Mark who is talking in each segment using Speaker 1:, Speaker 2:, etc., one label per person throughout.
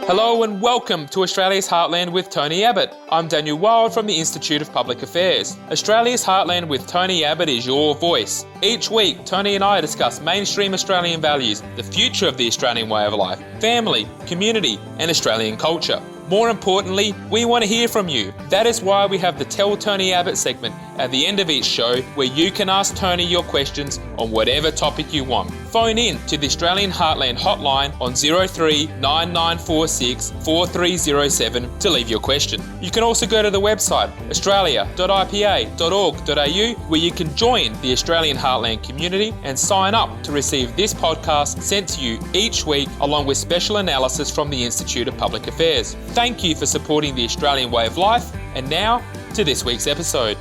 Speaker 1: Hello and welcome to Australia's Heartland with Tony Abbott. I'm Daniel Wild from the Institute of Public Affairs. Australia's Heartland with Tony Abbott is your voice. Each week, Tony and I discuss mainstream Australian values, the future of the Australian way of life, family, community, and Australian culture. More importantly, we want to hear from you. That is why we have the Tell Tony Abbott segment at the end of each show, where you can ask Tony your questions on whatever topic you want. Phone in to the Australian Heartland hotline on 03 9946 4307 to leave your question. You can also go to the website australia.ipa.org.au, where you can join the Australian Heartland community and sign up to receive this podcast sent to you each week, along with special analysis from the Institute of Public Affairs. Thank you for supporting the Australian way of life. And now to this week's episode.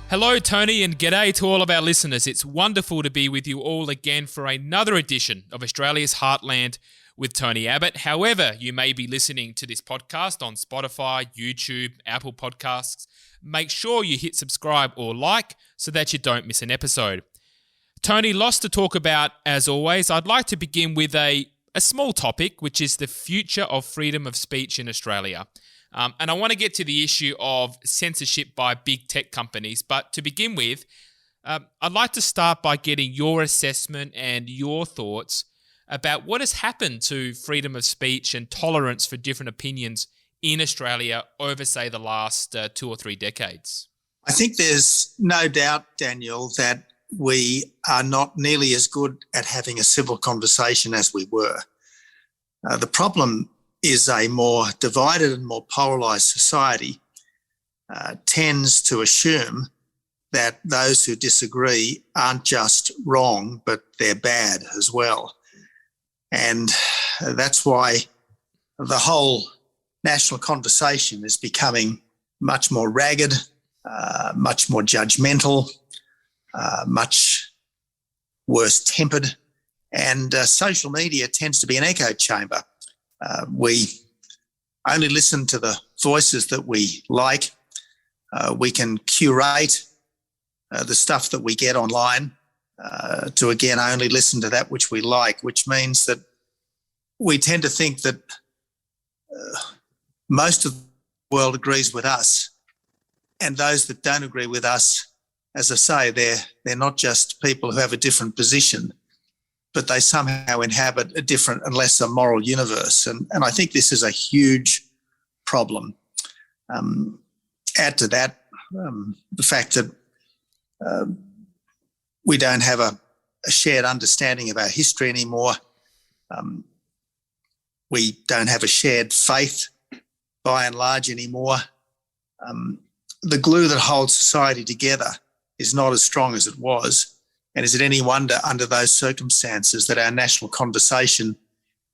Speaker 1: Hello, Tony, and g'day to all of our listeners. It's wonderful to be with you all again for another edition of Australia's Heartland with Tony Abbott. However, you may be listening to this podcast on Spotify, YouTube, Apple Podcasts. Make sure you hit subscribe or like so that you don't miss an episode. Tony, lots to talk about as always. I'd like to begin with a small topic, which is the future of freedom of speech in Australia. And I want to get to the issue of censorship by big tech companies. But to begin with, I'd like to start by getting your assessment and your thoughts about what has happened to freedom of speech and tolerance for different opinions in Australia over, say, the last 2 or 3 decades.
Speaker 2: I think there's no doubt, Daniel, that we are not nearly as good at having a civil conversation as we were. The problem is a more divided and more polarised society tends to assume that those who disagree aren't just wrong, but they're bad as well. And that's why the whole national conversation is becoming much more ragged, much more judgmental, much worse tempered. And social media tends to be an echo chamber. We only listen to the voices that we like. We can curate the stuff that we get online to, again, only listen to that which we like, which means that we tend to think that most of the world agrees with us. And those that don't agree with us, as I say, they're not just people who have a different position, but they somehow inhabit a different and lesser moral universe. And I think this is a huge problem. Add to that the fact that we don't have a shared understanding of our history anymore. We don't have a shared faith, by and large, anymore. The glue that holds society together is not as strong as it was. And is it any wonder under those circumstances that our national conversation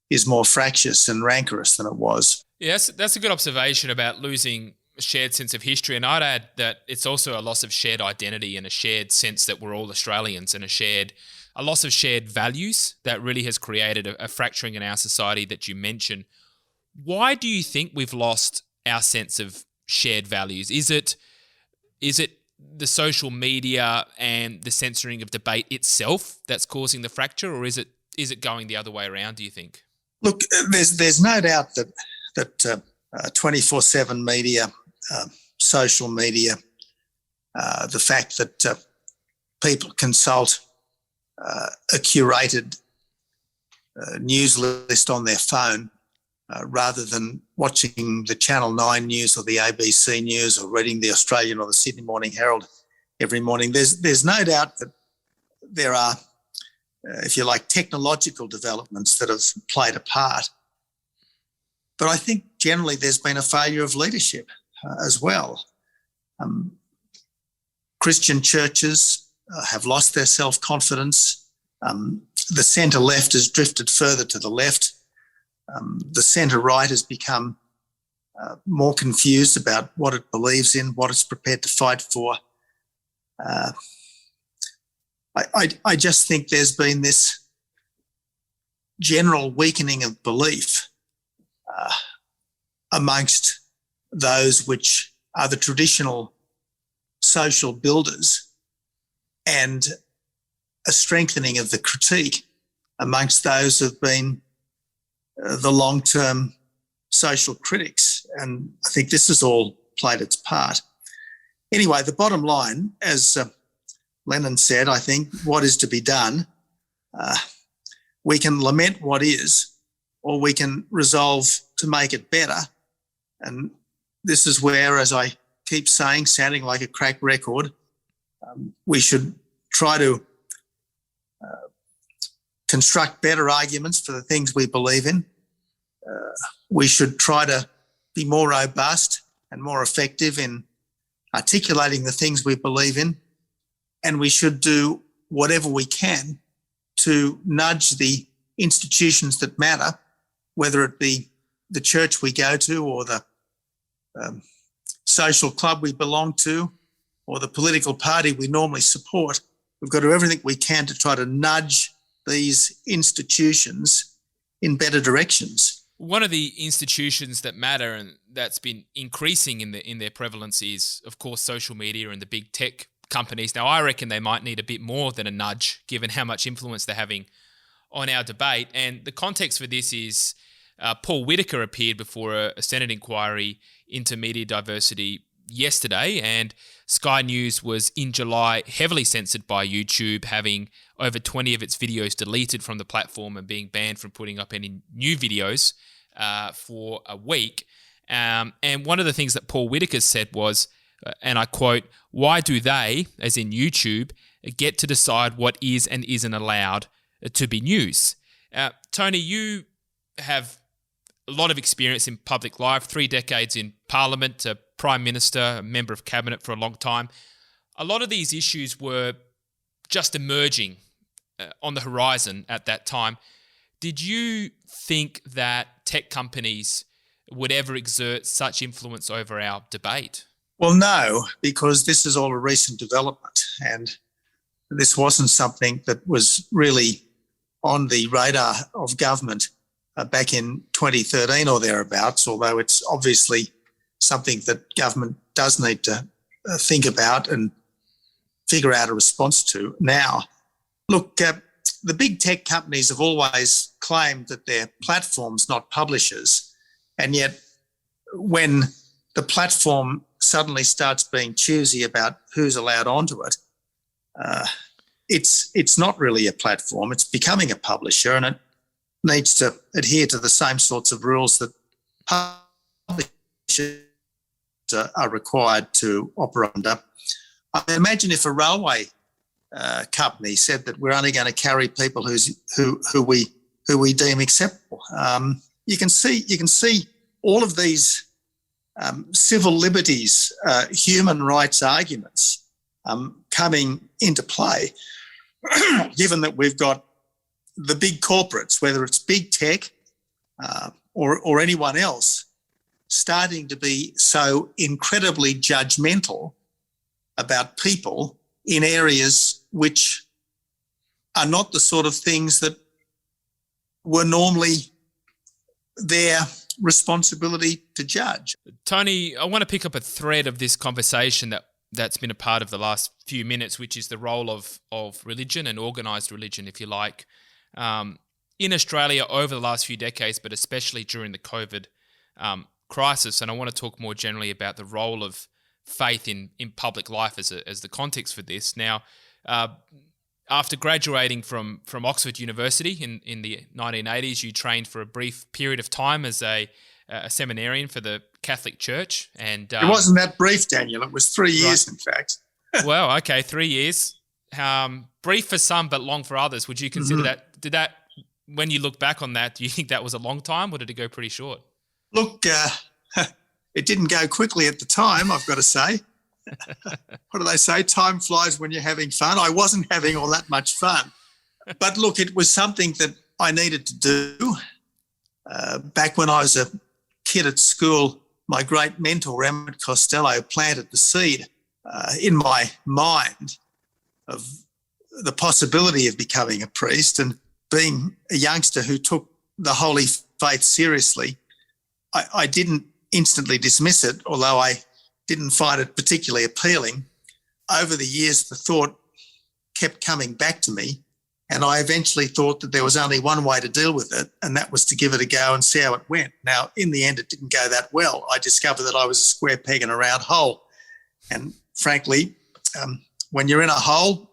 Speaker 2: is more fractious and rancorous than it was?
Speaker 1: Yes, that's a good observation about losing a shared sense of history. And I'd add that it's also a loss of shared identity and a shared sense that we're all Australians, and a loss of shared values that really has created a fracturing in our society that you mentioned. Why do you think we've lost our sense of shared values? Is it the social media and the censoring of debate itself that's causing the fracture, or is it going the other way around, do you think?
Speaker 2: Look, there's no doubt that 24/7 media, social media, the fact that people consult a curated news list on their phone rather than watching the Channel 9 news or the ABC news or reading the Australian or the Sydney Morning Herald every morning. There's no doubt that there are, if you like, technological developments that have played a part. But I think generally there's been a failure of leadership as well. Christian churches have lost their self-confidence. The centre-left has drifted further to the left. The centre-right has become more confused about what it believes in, what it's prepared to fight for. I just think there's been this general weakening of belief amongst those which are the traditional social builders, and a strengthening of the critique amongst those who have been the long-term social critics. And I think this has all played its part. Anyway, the bottom line, as Lennon said, I think, what is to be done? We can lament what is, or we can resolve to make it better. And this is where, as I keep saying, sounding like a cracked record, we should try to construct better arguments for the things we believe in. We should try to be more robust and more effective in articulating the things we believe in. And we should do whatever we can to nudge the institutions that matter, whether it be the church we go to or the social club we belong to or the political party we normally support. We've got to do everything we can to try to nudge these institutions in better directions.
Speaker 1: One of the institutions that matter and that's been increasing in their prevalence is, of course, social media and the big tech companies. Now, I reckon they might need a bit more than a nudge, given how much influence they're having on our debate. And the context for this is Paul Whitaker appeared before a Senate inquiry into media diversity yesterday, and Sky News was in July heavily censored by YouTube, having over 20 of its videos deleted from the platform and being banned from putting up any new videos for a week. And one of the things that Paul Whitaker said was, and I quote, "Why do they, as in YouTube, get to decide what is and isn't allowed to be news?" Tony, you have a lot of experience in public life, 3 decades in Parliament, a Prime Minister, a Member of Cabinet for a long time. A lot of these issues were just emerging on the horizon at that time. Did you think that tech companies would ever exert such influence over our debate?
Speaker 2: Well, no, because this is all a recent development, and this wasn't something that was really on the radar of government back in 2013 or thereabouts, although it's obviously something that government does need to think about and figure out a response to now. Look, the big tech companies have always claimed that they're platforms, not publishers, and yet when the platform suddenly starts being choosy about who's allowed onto it, it's not really a platform. It's becoming a publisher, and it needs to adhere to the same sorts of rules that publishers are required to operate under. I imagine if a railway company said that we're only going to carry people who we deem acceptable, you can see all of these civil liberties, human rights arguments coming into play, given that we've got the big corporates, whether it's big tech or anyone else, starting to be so incredibly judgmental about people in areas which are not the sort of things that were normally their responsibility to judge.
Speaker 1: Tony, I want to pick up a thread of this conversation that's been a part of the last few minutes, which is the role of religion and organised religion, if you like, in Australia over the last few decades, but especially during the COVID crisis. And I want to talk more generally about the role of faith in public life as the context for this. Now, after graduating from Oxford University in the 1980s, you trained for a brief period of time as a seminarian for the Catholic Church. And
Speaker 2: it wasn't that brief, Daniel. It was 3 years, right. In fact.
Speaker 1: Well, okay, 3 years. Brief for some, but long for others. Would you consider that? Did that, when you look back on that, do you think that was a long time, or did it go pretty short?
Speaker 2: Look, it didn't go quickly at the time, I've got to say. What do they say? Time flies when you're having fun. I wasn't having all that much fun. But look, it was something that I needed to do. Back when I was a kid at school, my great mentor, Emmett Costello, planted the seed in my mind of the possibility of becoming a priest. And being a youngster who took the holy faith seriously, I didn't instantly dismiss it, although I didn't find it particularly appealing. Over the years, the thought kept coming back to me, And I eventually thought that there was only one way to deal with it, and that was to give it a go and see how it went. Now, in the end, it didn't go that well. I discovered that I was a square peg in a round hole. And frankly, when you're in a hole,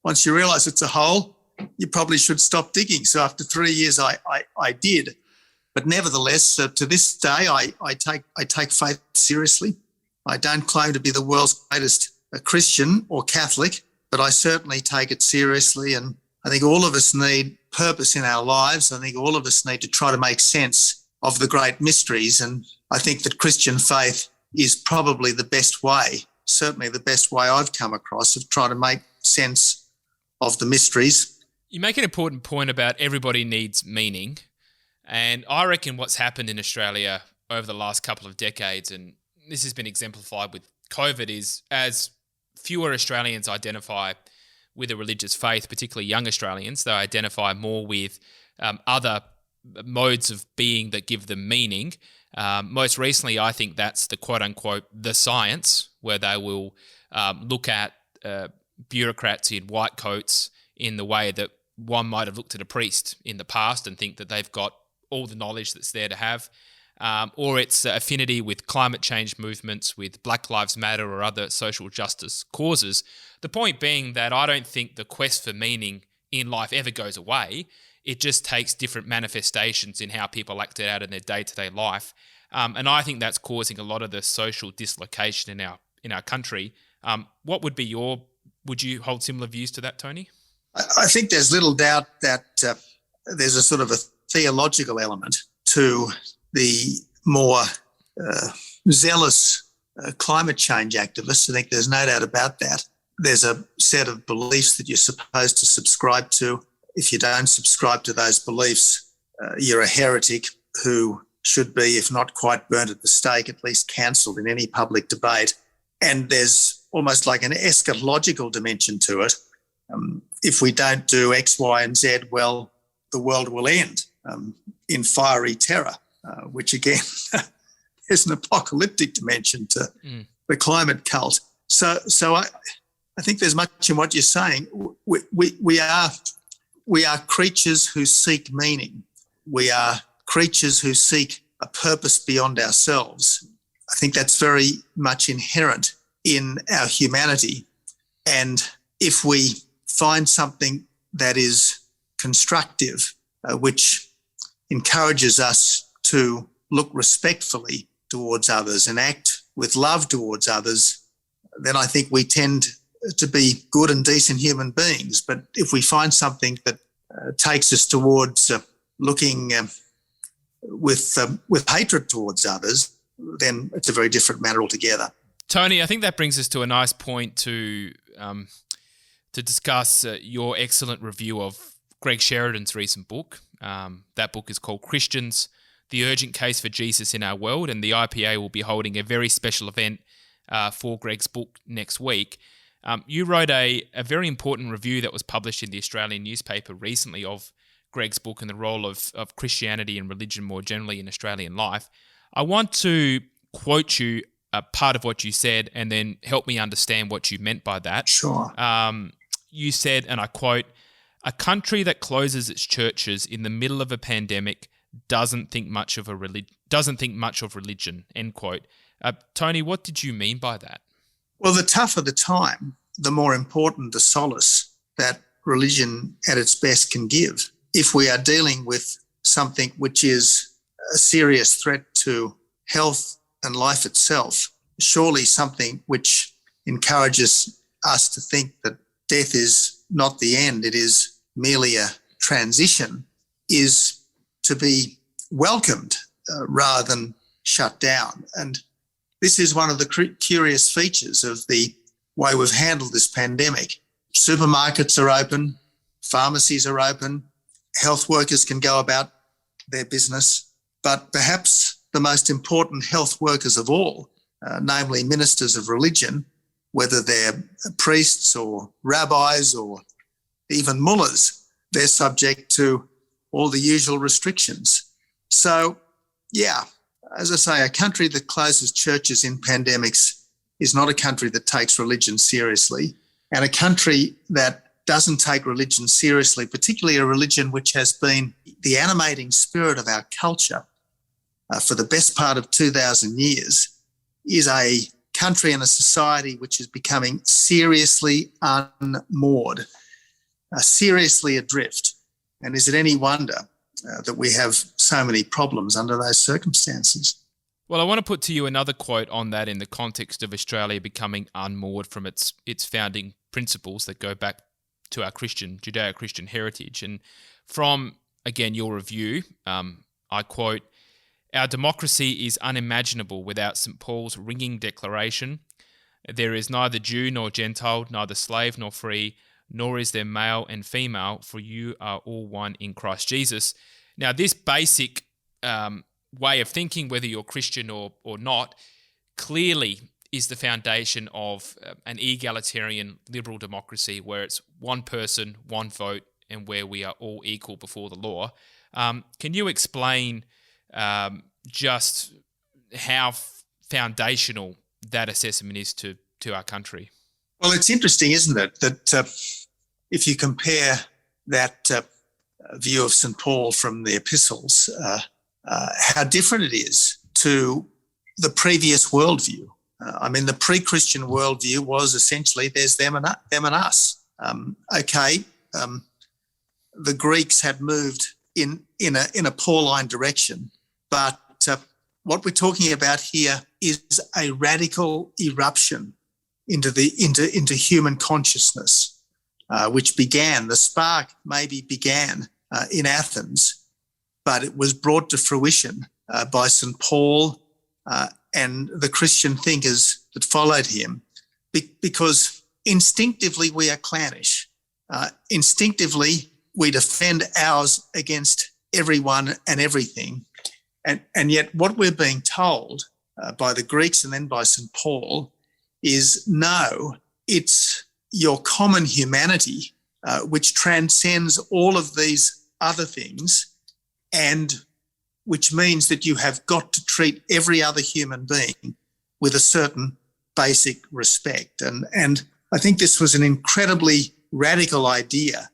Speaker 2: once you realise it's a hole, you probably should stop digging. So after 3 years, I did. But nevertheless, to this day, I take faith seriously. I don't claim to be the world's greatest Christian or Catholic, but I certainly take it seriously. And I think all of us need purpose in our lives. I think all of us need to try to make sense of the great mysteries. And I think that Christian faith is probably the best way, certainly the best way I've come across of trying to make sense of the mysteries.
Speaker 1: You make an important point about everybody needs meaning. And I reckon what's happened in Australia over the last couple of decades, and this has been exemplified with COVID, is as fewer Australians identify with a religious faith, particularly young Australians, they identify more with other modes of being that give them meaning. Most recently, I think that's the quote-unquote the science, where they will look at bureaucrats in white coats in the way that one might have looked at a priest in the past and think that they've got all the knowledge that's there to have. Or it's affinity with climate change movements, with Black Lives Matter or other social justice causes. The point being that I don't think the quest for meaning in life ever goes away. It just takes different manifestations in how people act it out in their day-to-day life. And I think that's causing a lot of the social dislocation in our country. Would you hold similar views to that, Tony?
Speaker 2: I think there's little doubt that there's a sort of a theological element to the more zealous climate change activists. I think there's no doubt about that. There's a set of beliefs that you're supposed to subscribe to. If you don't subscribe to those beliefs, you're a heretic who should be, if not quite burnt at the stake, at least cancelled in any public debate. And there's almost like an eschatological dimension to it. If we don't do X, Y, and Z, well, the world will end in fiery terror. Which again is an apocalyptic dimension to the climate cult. So I think there's much in what you're saying. We are creatures who seek meaning. We are creatures who seek a purpose beyond ourselves. I think that's very much inherent in our humanity. And if we find something that is constructive, which encourages us to look respectfully towards others and act with love towards others, then I think we tend to be good and decent human beings. But if we find something that takes us towards looking with hatred towards others, then it's a very different matter altogether.
Speaker 1: Tony, I think that brings us to a nice point to discuss your excellent review of Greg Sheridan's recent book. That book is called Christians, The Urgent Case for Jesus in Our World, and the IPA will be holding a very special event for Greg's book next week. You wrote a very important review that was published in the Australian newspaper recently of Greg's book and the role of Christianity and religion more generally in Australian life. I want to quote you a part of what you said and then help me understand what you meant by that.
Speaker 2: Sure.
Speaker 1: You said, and I quote, "A country that closes its churches in the middle of a pandemic doesn't think much of religion," end quote. Tony, what did you mean by that?
Speaker 2: Well, the tougher the time, the more important the solace that religion at its best can give. If we are dealing with something which is a serious threat to health and life itself, surely something which encourages us to think that death is not the end, it is merely a transition, is to be welcomed rather than shut down. And this is one of the curious features of the way we've handled this pandemic. Supermarkets are open, pharmacies are open, health workers can go about their business, but perhaps the most important health workers of all, namely ministers of religion, whether they're priests or rabbis or even mullahs, they're subject to all the usual restrictions. So, yeah, as I say, a country that closes churches in pandemics is not a country that takes religion seriously, and a country that doesn't take religion seriously, particularly a religion which has been the animating spirit of our culture for the best part of 2,000 years, is a country and a society which is becoming seriously unmoored, seriously adrift. And is it any wonder that we have so many problems under those circumstances?
Speaker 1: Well, I want to put to you another quote on that in the context of Australia becoming unmoored from its founding principles that go back to our Judeo-Christian heritage. And from, again, your review, I quote, "Our democracy is unimaginable without St. Paul's ringing declaration, 'There is neither Jew nor Gentile, neither slave nor free, nor is there male and female, for you are all one in Christ Jesus.'" Now, this basic way of thinking, whether you're Christian or not, clearly is the foundation of an egalitarian liberal democracy where it's one person, one vote, and where we are all equal before the law. Can you explain just how foundational that assessment is to our country?
Speaker 2: Well, it's interesting, isn't it, that if you compare that view of St. Paul from the epistles, how different it is to the previous worldview. The pre-Christian worldview was essentially there's them and us. The Greeks had moved in a Pauline direction, but what we're talking about here is a radical eruption into human consciousness, which began. The spark maybe began in Athens, but it was brought to fruition by St. Paul and the Christian thinkers that followed him, because instinctively we are clannish. Instinctively we defend ours against everyone and everything. And yet what we're being told by the Greeks and then by St. Paul is, no, it's your common humanity which transcends all of these other things, and which means that you have got to treat every other human being with a certain basic respect. And I think this was an incredibly radical idea.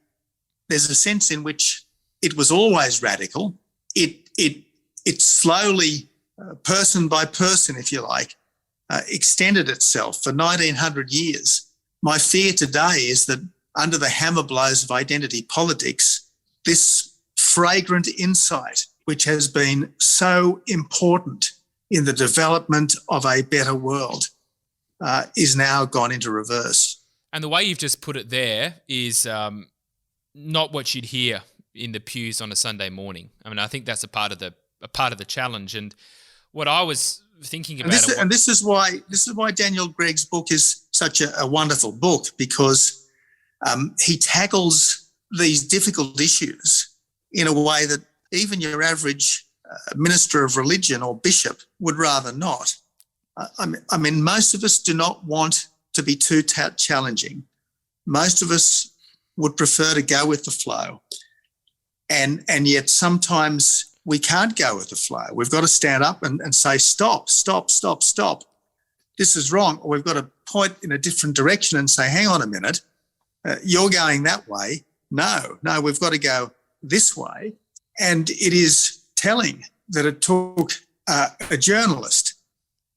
Speaker 2: There's a sense in which it was always radical. It slowly, person by person, if you like, extended itself for 1900 years. My fear today is that under the hammer blows of identity politics, this fragrant insight, which has been so important in the development of a better world, is now gone into reverse.
Speaker 1: And the way you've just put it there is not what you'd hear in the pews on a Sunday morning. I think that's a part of the challenge. And what I was thinking about,
Speaker 2: this is why Daniel Gregg's book is such a wonderful book, because he tackles these difficult issues in a way that even your average minister of religion or bishop would rather not. Most of us do not want to be too challenging. Most of us would prefer to go with the flow. And yet sometimes we can't go with the flow. We've got to stand up and say, stop. This is wrong. Or we've got to point in a different direction and say, hang on a minute, you're going that way. No, we've got to go this way. And it is telling that it took a journalist,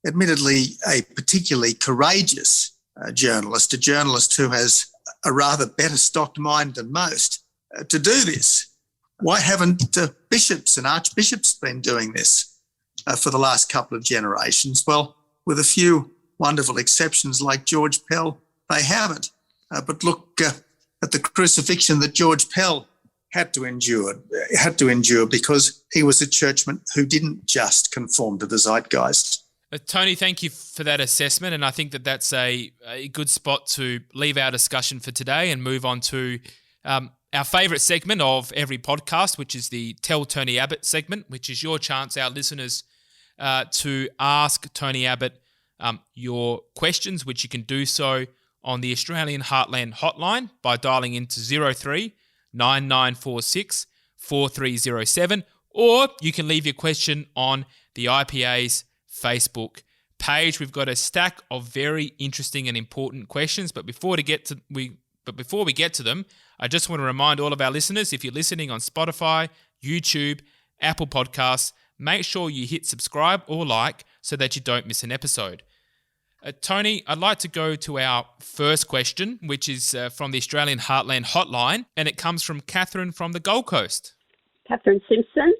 Speaker 2: admittedly a particularly courageous journalist, a journalist who has a rather better stocked mind than most, to do this. Why haven't bishops and archbishops been doing this for the last couple of generations? Well, with a few wonderful exceptions like George Pell, they haven't. But look at the crucifixion that George Pell had to endure because he was a churchman who didn't just conform to the zeitgeist.
Speaker 1: Tony, thank you for that assessment, and I think that that's a good spot to leave our discussion for today and move on to our favourite segment of every podcast, which is the Tell Tony Abbott segment, which is your chance, our listeners, to ask Tony Abbott your questions, which you can do so on the Australian Heartland hotline by dialing into 03 9946 4307, or you can leave your question on the IPA's Facebook page. We've got a stack of very interesting and important questions, but before But before we get to them, I just want to remind all of our listeners, if you're listening on Spotify, YouTube, Apple Podcasts, make sure you hit subscribe or like so that you don't miss an episode. Tony, I'd like to go to our first question, which is from the Australian Heartland hotline, and it comes from Catherine from the Gold Coast.
Speaker 3: Catherine Simpson,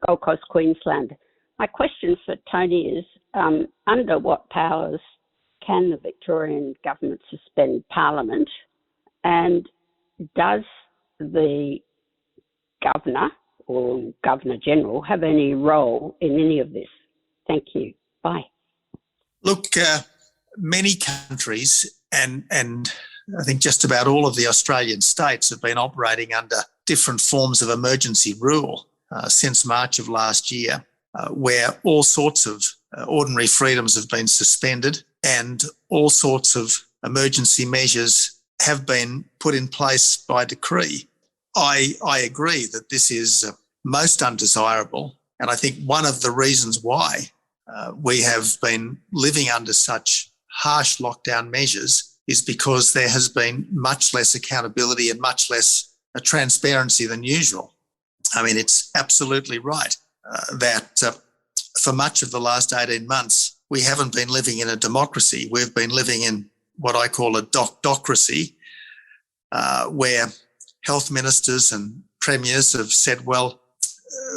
Speaker 3: Gold Coast, Queensland. My question for Tony is, under what powers can the Victorian government suspend Parliament, and does the Governor or Governor-General have any role in any of this? Thank you. Bye.
Speaker 2: Look, many countries and I think just about all of the Australian states have been operating under different forms of emergency rule since March of last year, where all sorts of ordinary freedoms have been suspended and all sorts of emergency measures have been put in place by decree. I agree that this is most undesirable, and I think one of the reasons why we have been living under such harsh lockdown measures is because there has been much less accountability and much less transparency than usual. I mean, it's absolutely right that for much of the last 18 months, we haven't been living in a democracy. We've been living in what I call a docracy, where health ministers and premiers have said, well,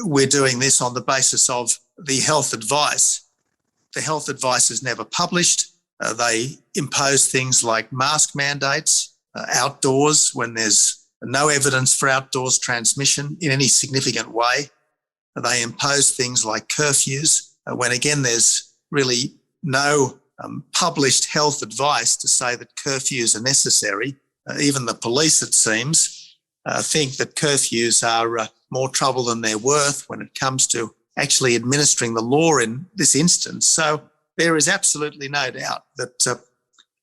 Speaker 2: we're doing this on the basis of the health advice. The health advice is never published. They impose things like mask mandates outdoors when there's no evidence for outdoors transmission in any significant way. They impose things like curfews when, again, there's really no published health advice to say that curfews are necessary. Even the police, it seems, think that curfews are more trouble than they're worth when it comes to actually administering the law in this instance. So there is absolutely no doubt that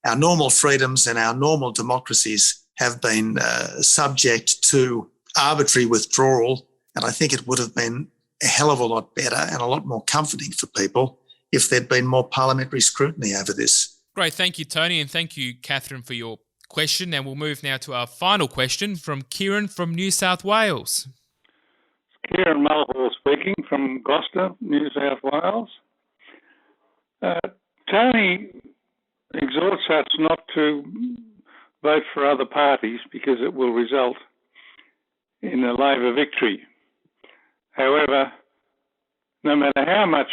Speaker 2: our normal freedoms and our normal democracies have been subject to arbitrary withdrawal, and I think it would have been a hell of a lot better and a lot more comforting for people if there'd been more parliamentary scrutiny over this.
Speaker 1: Great. Thank you, Tony, and thank you, Catherine, for your question. And we'll move now to our final question from Kieran from New South Wales.
Speaker 4: Kieran Mulhall speaking from Gloucester, New South Wales. Tony exhorts us not to vote for other parties because it will result in a Labor victory. However, no matter how much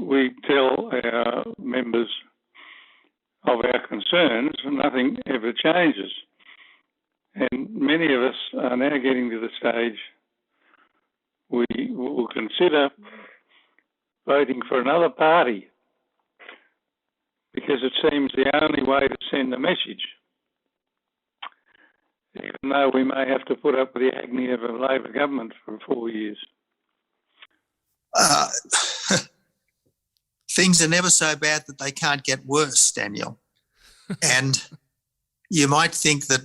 Speaker 4: we tell our members of our concerns, nothing ever changes. And many of us are now getting to the stage we will consider voting for another party because it seems the only way to send a message, even though we may have to put up with the agony of a Labor government for 4 years.
Speaker 2: Things are never so bad that they can't get worse, Daniel. And you might think that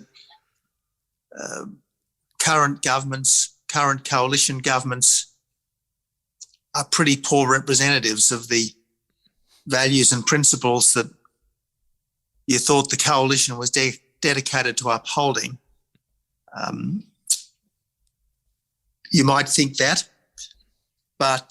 Speaker 2: current governments, current coalition governments are pretty poor representatives of the values and principles that you thought the coalition was dedicated to upholding. You might think that, but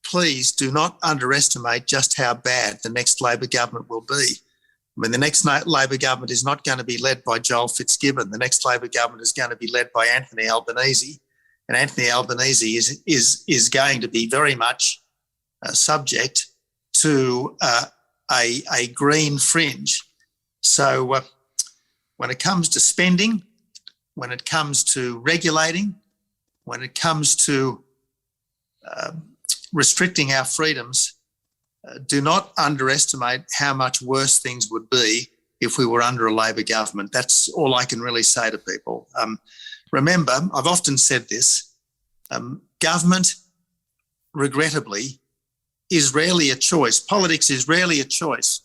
Speaker 2: please do not underestimate just how bad the next Labor government will be. I mean, the next Labor government is not going to be led by Joel Fitzgibbon. The next Labor government is going to be led by Anthony Albanese, and Anthony Albanese is going to be very much subject to a green fringe. So when it comes to spending, when it comes to regulating, when it comes to restricting our freedoms, do not underestimate how much worse things would be if we were under a Labor government. That's all I can really say to people. Remember, I've often said this, government, regrettably, is rarely a choice. Politics is rarely a choice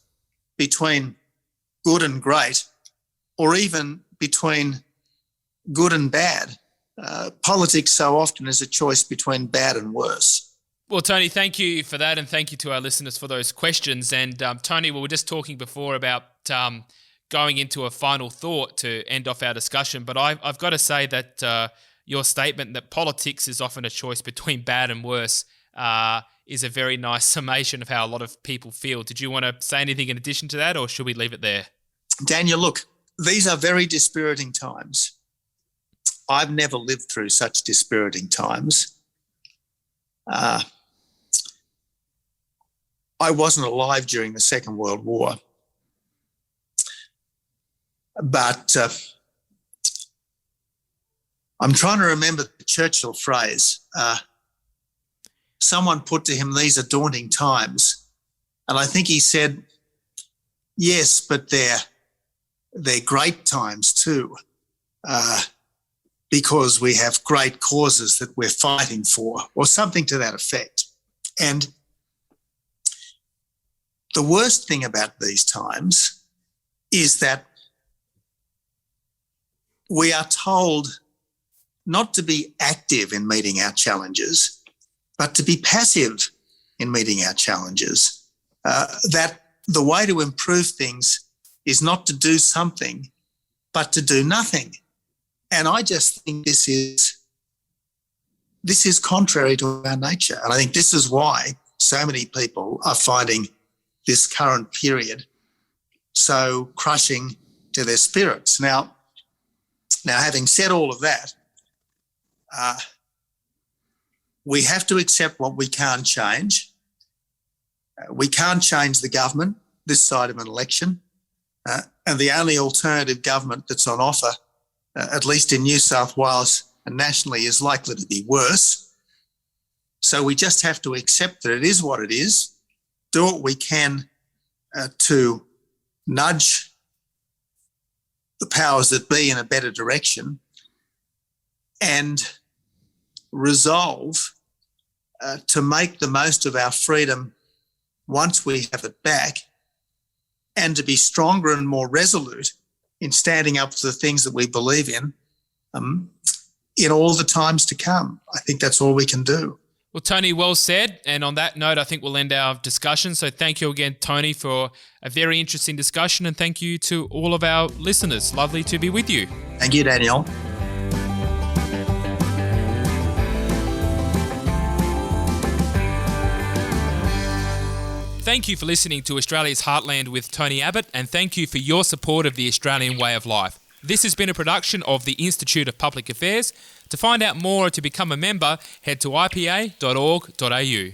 Speaker 2: between good and great, or even between good and bad. Politics so often is a choice between bad and worse.
Speaker 1: Well, Tony, thank you for that, and thank you to our listeners for those questions. And Tony, we were just talking before about going into a final thought to end off our discussion, but I've got to say that your statement that politics is often a choice between bad and worse is a very nice summation of how a lot of people feel. Did you want to say anything in addition to that, or should we leave it there?
Speaker 2: Daniel, look, these are very dispiriting times. I've never lived through such dispiriting times. I wasn't alive during the Second World War, but I'm trying to remember the Churchill phrase. Someone put to him, "These are daunting times." And I think he said, yes, but they're great times too, because we have great causes that we're fighting for, or something to that effect. And the worst thing about these times is that we are told not to be active in meeting our challenges, but to be passive in meeting our challenges. That the way to improve things is not to do something, but to do nothing. And I just think this is contrary to our nature. And I think this is why so many people are finding this current period so crushing to their spirits. Now, having said all of that, we have to accept what we can't change. We can't change the government this side of an election. And the only alternative government that's on offer, at least in New South Wales and nationally, is likely to be worse. So we just have to accept that it is what it is, do what we can to nudge the powers that be in a better direction, and resolve to make the most of our freedom once we have it back, and to be stronger and more resolute in standing up for the things that we believe in all the times to come. I think that's all we can do.
Speaker 1: Well, Tony, well said. And on that note, I think we'll end our discussion. So thank you again, Tony, for a very interesting discussion. And thank you to all of our listeners. Lovely to be with you.
Speaker 2: Thank you, Daniel.
Speaker 1: Thank you for listening to Australia's Heartland with Tony Abbott, and thank you for your support of the Australian way of life. This has been a production of the Institute of Public Affairs. To find out more or to become a member, head to ipa.org.au.